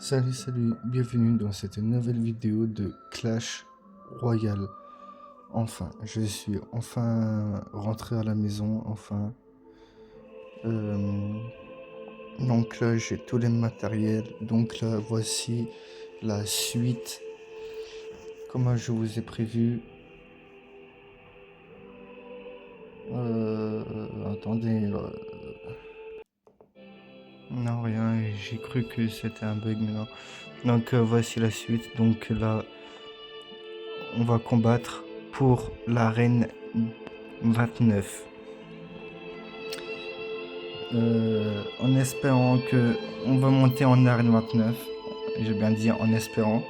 Salut, bienvenue dans cette nouvelle vidéo de Clash Royale. Enfin, je suis enfin rentré à la maison, enfin. Donc là, j'ai tous les matériels. Donc là, voici la suite. Comme je vous ai prévu. Attendez. Non, rien, j'ai cru que c'était un bug, mais non. Donc voici la suite. Donc là, on va combattre pour l'arène 29. En espérant que on va monter en arène 29. J'ai bien dit en espérant.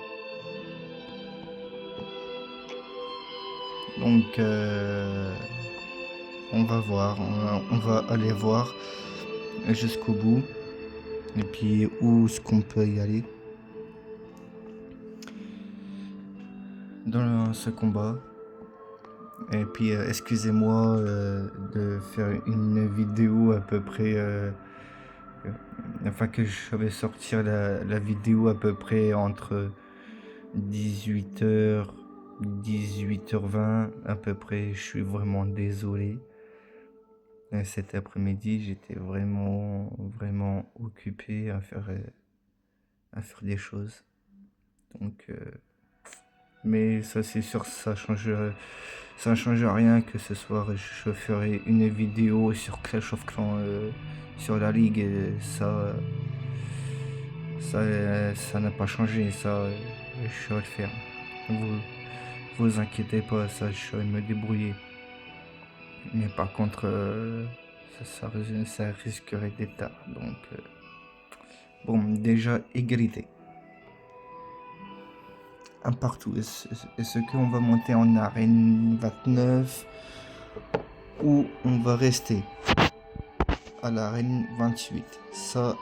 Donc on va voir, on va aller voir jusqu'au bout. Et puis où est-ce qu'on peut y aller dans ce combat. Et puis excusez-moi de faire une vidéo à peu près enfin que je vais sortir la vidéo à peu près entre 18h 18h20 à peu près. Je suis vraiment désolé. Cet après-midi j'étais vraiment occupé à faire des choses, donc mais ça c'est sûr, ça change rien que ce soir je ferai une vidéo sur Clash of Clans, sur la ligue, et ça n'a pas changé, ça je saurais le faire. Vous inquiétez pas, ça je saurais me débrouiller. Mais par contre ça risquerait d'être tard, donc bon, déjà égalité un partout. Est-ce qu'on va monter en arène 29 ou on va rester à l'arène 28? Ça,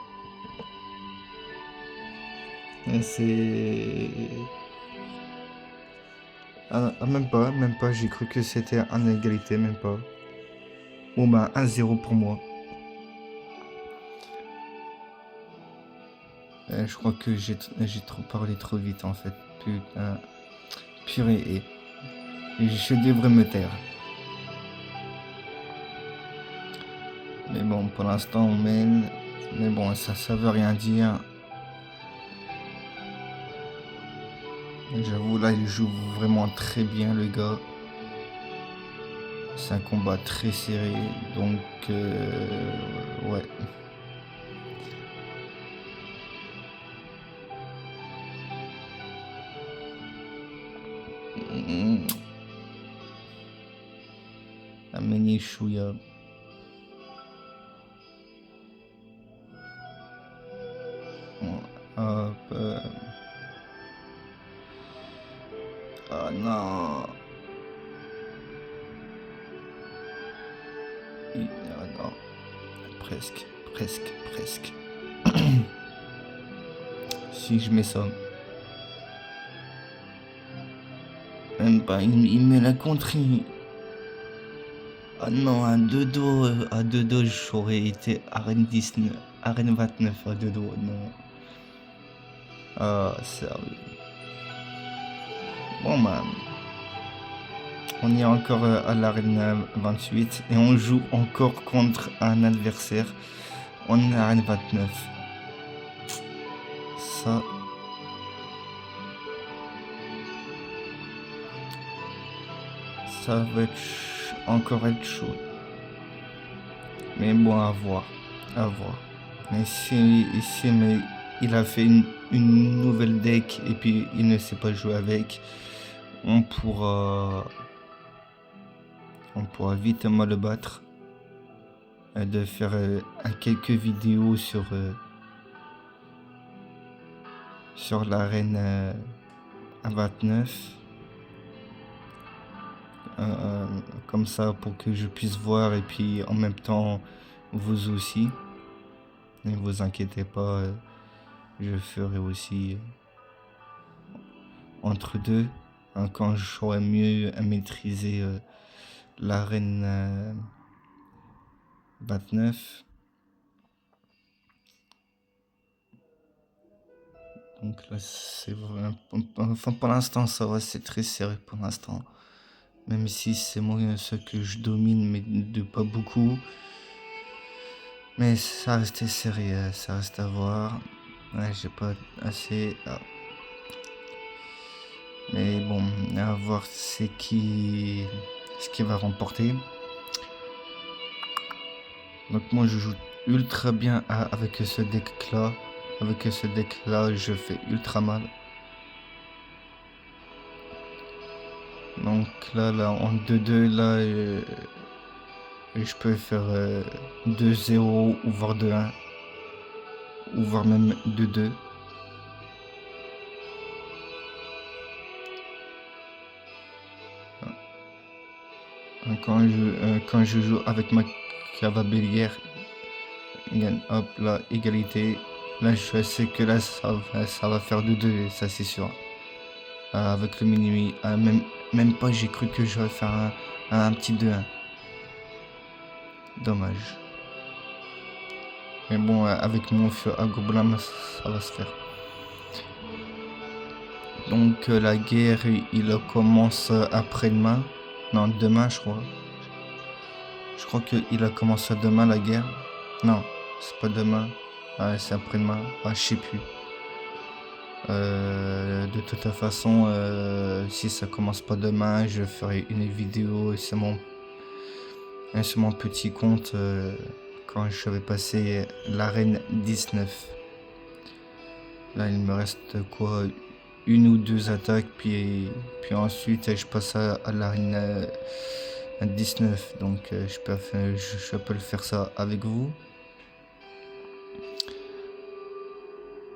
c'est... même pas, j'ai cru que c'était en égalité, même pas. Bon bah 1-0 pour moi. Je crois que j'ai trop parlé trop vite en fait. Putain. Purée. Je devrais me taire. Mais bon, pour l'instant on mène. Mais bon, ça veut rien dire. J'avoue, là il joue vraiment très bien le gars. C'est un combat très serré, donc ouais. Amener Chouya. Hop. Oh non. Ah non. Presque. Si je mets ça. Même pas, il met la contrée. Ah non, à deux dos, j'aurais été arène 19, arène 29 à deux dos, non. Ah, sérieux. Bon, bah, on est encore à l'arène 28 et on joue encore contre un adversaire en arène 29. Ça va encore être chaud. Mais bon, à voir. Mais il a fait une nouvelle deck et puis il ne sait pas jouer avec, on pourra vite le battre. De faire quelques vidéos sur l'arène à 29. Comme ça pour que je puisse voir et puis en même temps vous aussi. Ne vous inquiétez pas, je ferai aussi entre deux, hein, quand je saurai mieux à maîtriser l'arène 29. Donc là, c'est vrai. Enfin, pour l'instant, ça va, c'est très serré pour l'instant. Même si c'est moi ce que je domine, mais de pas beaucoup. Mais ça reste serré, ça reste à voir. Ouais, j'ai pas assez. Mais bon, à voir ce qui va remporter. Donc moi je joue ultra bien avec ce deck là. Avec ce deck là, je fais ultra mal. Donc là en 2-2 là, je peux faire 2-0 ou voire 2-1. Ou voire même 2-2. Quand je joue avec ma cavabellière, hop là, égalité. Là je sais que là ça va faire 2-2, ça c'est sûr. Avec le minuit, même pas, j'ai cru que j'aurais faire un petit 2-1. Dommage. Mais bon, avec mon feu à gobelin, ça va se faire. Donc la guerre, il commence après-demain. Non, demain, je crois. Je crois qu'il a commencé demain, la guerre. Non, c'est pas demain. Ouais, c'est après-demain. Je sais plus. De toute façon, si ça commence pas demain, je ferai une vidéo sur mon petit compte quand je vais passer l'arène 19. Là, il me reste quoi, une ou deux attaques, puis ensuite je passe à l'arène 19. Donc je peux le faire ça avec vous.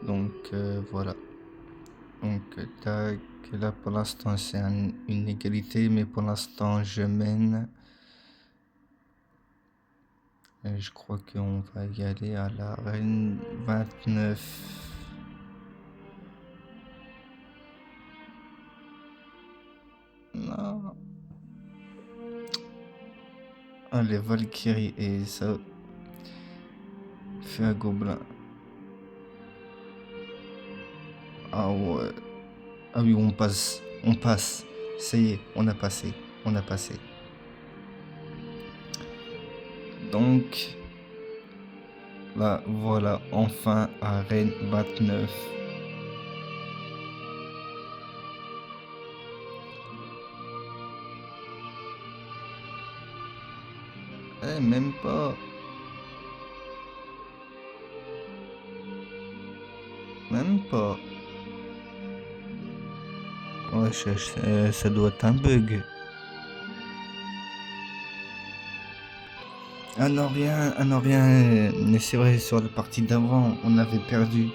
Donc voilà. Donc tac, là pour l'instant c'est une égalité, mais pour l'instant je mène. Et je crois qu'on va y aller à l'arène 29. Non. Ah, les Valkyries et ça. Fait un gobelin. Ah ouais. Ah oui, on passe. On passe. Ça y est, on a passé. On a passé. Donc. Là, voilà. Enfin, arène 29. Eh, même pas. Même pas. Ouais, ça doit être un bug. Ah non, rien, ah non, rien. Mais c'est vrai, sur la partie d'avant, on avait perdu.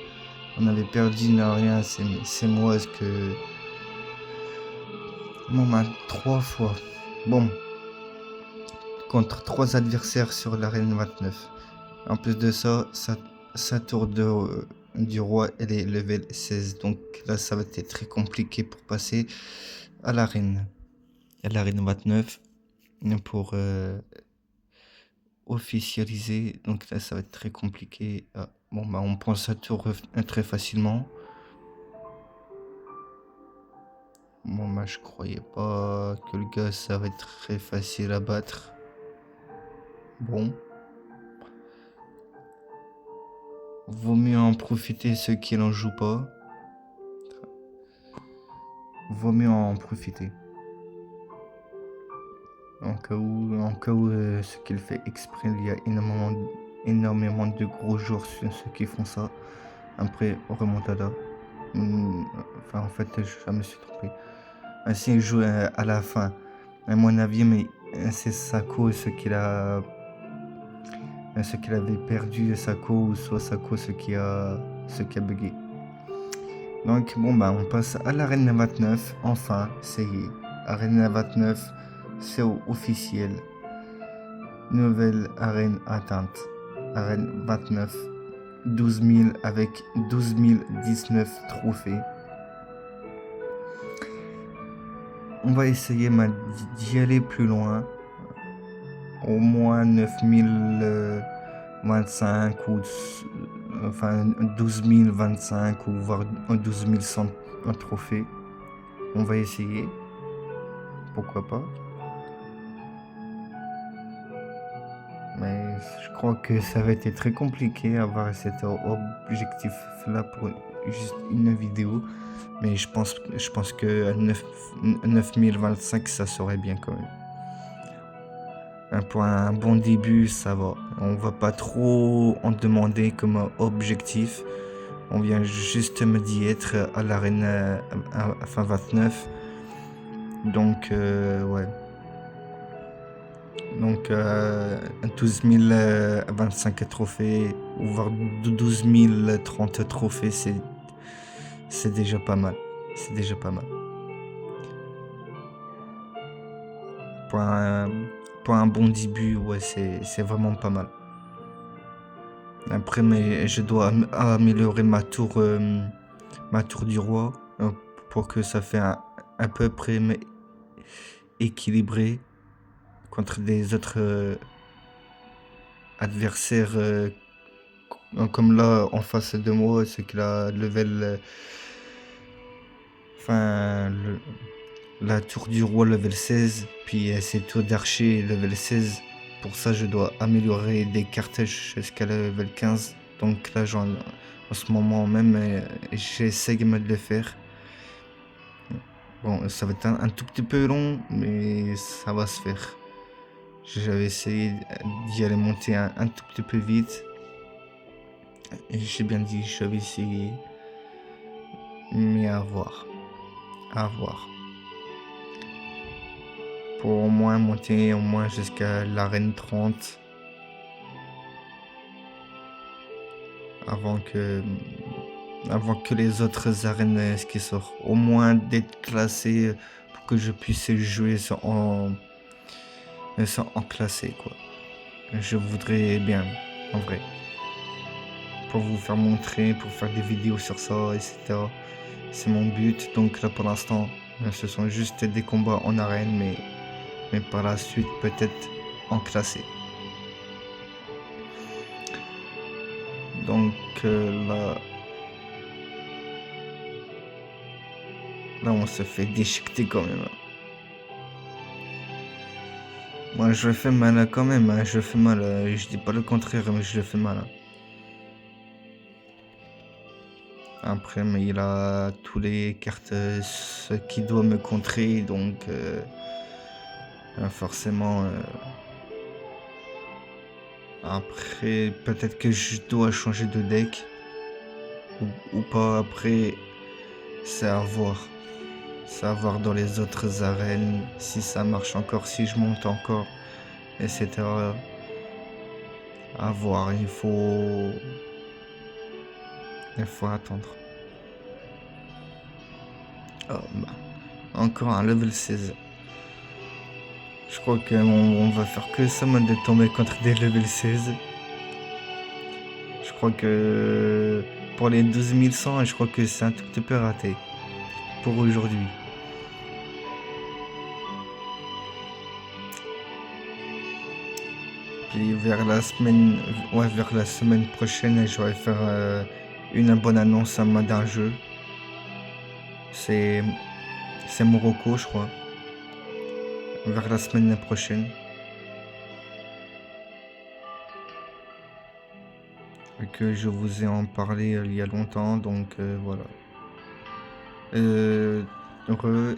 On avait perdu, non, rien. C'est moi ce que. Bon, bah, 3 fois. Bon, contre 3 adversaires sur l'arène 29. En plus de ça, sa tour du roi, elle est level 16. Donc là, ça va être très compliqué pour passer à l'arène. À l'arène 29 pour officialiser. Donc là, ça va être très compliqué. Bon, bah, on prend sa tour très facilement. Bon, bah, je croyais pas que le gars, ça va être très facile à battre. Bon. Vaut mieux en profiter ceux qui n'en jouent pas. Vaut mieux en profiter. En cas où ce qu'il fait exprès, il y a énormément de gros joueurs sur ceux qui font ça. Après, remontada. Enfin, en fait, je me suis trompé. Ainsi, il joue à la fin. À mon avis, mais c'est Sako ce qu'il avait perdu, Sako, ou soit Sako ce qui a bugué. Donc bon bah on passe à l'arène 29, enfin c'est arène 29, c'est officiel. Nouvelle arène atteinte, arène 29, 12 000 avec 12 019 trophées. On va essayer d'y aller plus loin, au moins 9025 ou enfin 12 025 ou voire 12 100 trophées. On va essayer. Pourquoi pas. Mais je crois que ça va être très compliqué avoir cet objectif là pour juste une vidéo. Mais je pense que 9025 ça serait bien quand même. Pour un bon début, ça va. On va pas trop en demander comme objectif. On vient juste me d'y être à l'arène à fin 29. Donc, ouais. Donc, 12 025 trophées, ou voire 12 030 trophées, c'est déjà pas mal. C'est déjà pas mal. Pour un bon début, ouais, c'est vraiment pas mal. Après, mais je dois améliorer ma tour du roi pour que ça fait à peu près équilibré contre des autres adversaires comme là en face de moi, c'est que la level enfin la tour du roi level 16, puis c'est tour d'archer level 16. Pour ça je dois améliorer des cartes jusqu'à level 15. Donc là en ce moment même j'essaie de le faire. Bon, ça va être un tout petit peu long, mais ça va se faire. J'avais essayé d'y aller monter un tout petit peu vite. J'ai bien dit, j'avais essayé. Mais à voir. À voir. Pour au moins monter au moins jusqu'à l'arène 30. Avant que les autres arènes qui sortent. Au moins d'être classé pour que je puisse jouer en classé, quoi. Je voudrais bien, en vrai. Pour vous faire montrer, pour faire des vidéos sur ça, etc. C'est mon but. Donc là pour l'instant, ce sont juste des combats en arène, mais par la suite peut-être en classé. Donc là on se fait déchiqueter quand même. Moi je le fais mal quand même, hein. Je le fais mal, je dis pas le contraire, mais je le fais mal. Après, mais il a tous les cartes ce qui doit me contrer, donc forcément. Après, peut-être que je dois changer de deck ou pas. Après, c'est à voir. C'est à voir dans les autres arènes si ça marche encore, si je monte encore, etc. À voir. Il faut attendre. Oh, bah. Encore un level 16. Je crois qu'on va faire que ça de tomber contre des level 16. Je crois que pour les 12 100, je crois que c'est un tout petit peu raté pour aujourd'hui. Puis vers la semaine prochaine, je vais faire une bonne annonce d'un jeu. C'est Morocco, je crois. Vers la semaine prochaine. Et que je vous ai en parlé il y a longtemps, donc voilà.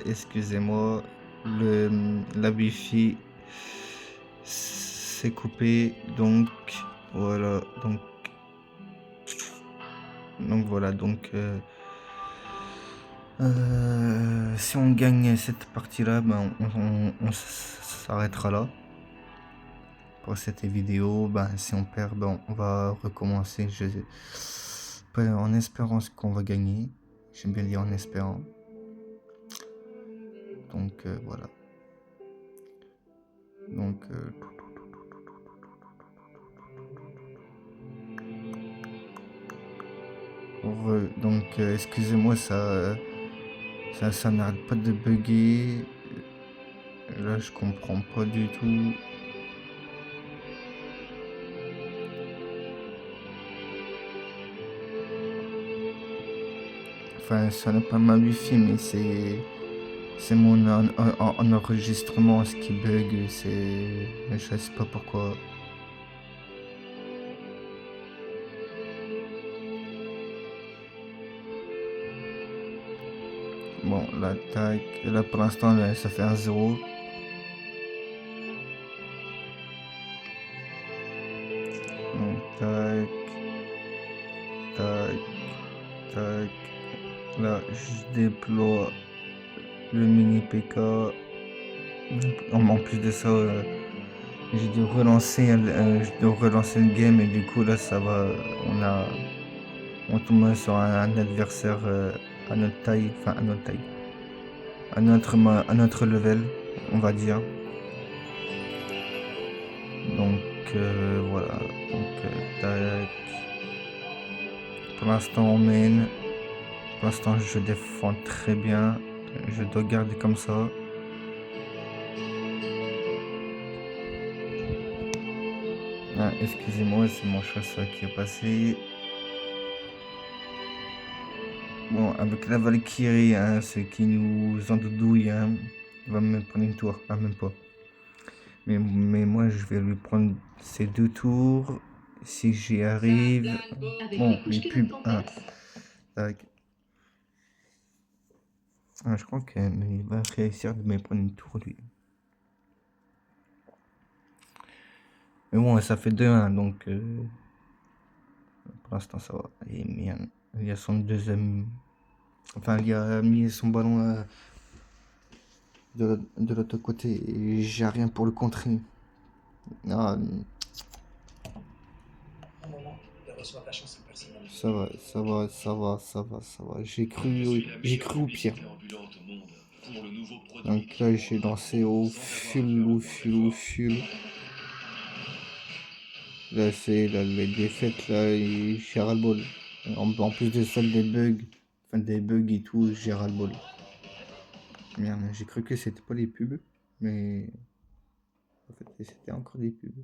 Excusez-moi, la wifi s'est coupé, donc voilà, donc voilà, si on gagne cette partie-là, ben on s'arrêtera là pour cette vidéo. Ben si on perd, ben on va recommencer. En espérant qu'on va gagner. J'aime bien dire en espérant. Donc voilà. Donc excusez-moi, ça n'arrête pas de bugger. Là je comprends pas du tout. Enfin, ça n'est pas ma wifi, mais c'est mon enregistrement ce qui bug. Je sais pas pourquoi. Bon, là, tac. Là, pour l'instant, ça fait un 0. Donc, tac, tac, tac. Là, je déploie le mini PK. En plus de ça, j'ai dû relancer, le game et du coup là ça va, on tombe sur un adversaire à notre taille, enfin à notre taille, à notre level, on va dire. Donc voilà, donc tac. Pour l'instant on mène, pour l'instant je défends très bien, je dois garder comme ça. Ah, excusez-moi, c'est mon chasseur qui est passé. Bon, avec la Valkyrie, hein, ce qui nous endoudouille, hein, il va me prendre une tour, ah, même pas. Mais moi, je vais lui prendre ces 2 tours, si j'y arrive. Bon, les pubs, hein, tac. Ah, je crois qu'il va réussir de me prendre une tour, lui. Mais bon, ça fait 2-1, donc pour l'instant, ça va. Et merde, il y a son deuxième... Enfin, il a mis son ballon de l'autre côté et j'ai rien pour le contrer. Ah, ça va, ça va, ça va, ça va, ça va. J'ai cru au pire. Donc là, j'ai lancé au full, au full, au full. Là, c'est les défaites, là, et j'ai ras-le-bol. En plus de celle des bugs, enfin des bugs et tout, j'ai ras-le-bol. Merde, j'ai cru que c'était pas les pubs, mais en fait, c'était encore des pubs.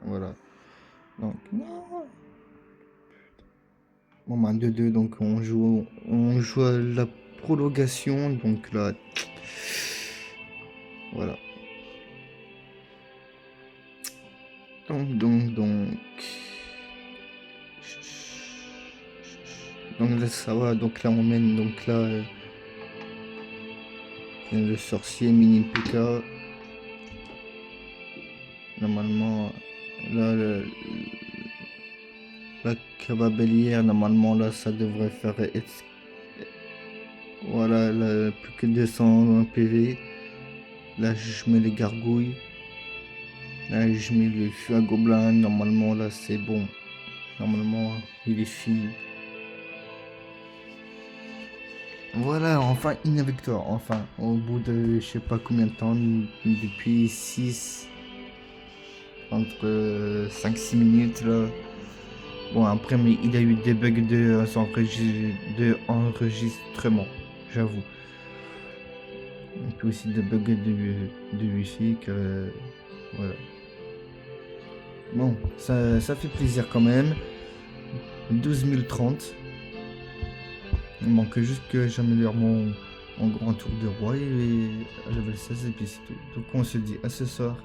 Voilà. Donc, non. Bon, bah, 2-2, donc on joue à la prolongation, donc là. Voilà. Donc là, ça va, donc là, on mène, donc là. Le sorcier mini PK. Normalement, là, la cavabellière, normalement, là, ça devrait faire. Voilà, là, plus que 200 PV. Là, je mets les gargouilles. Là, je mets le feu à gobelin. Normalement, là, c'est bon. Normalement, il est fini. Voilà, enfin une victoire. Enfin, au bout de je sais pas combien de temps, depuis 6, entre 5-6 minutes là. Bon, après, mais il a eu des bugs de enregistrement, j'avoue. Et puis aussi des bugs de wifi que. Voilà. Bon, ça fait plaisir quand même. 12 030. Il manque juste que j'améliore mon grand tour de roi et à level 16 et puis c'est tout. Donc on se dit à ce soir.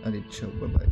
Allez, ciao, bye bye.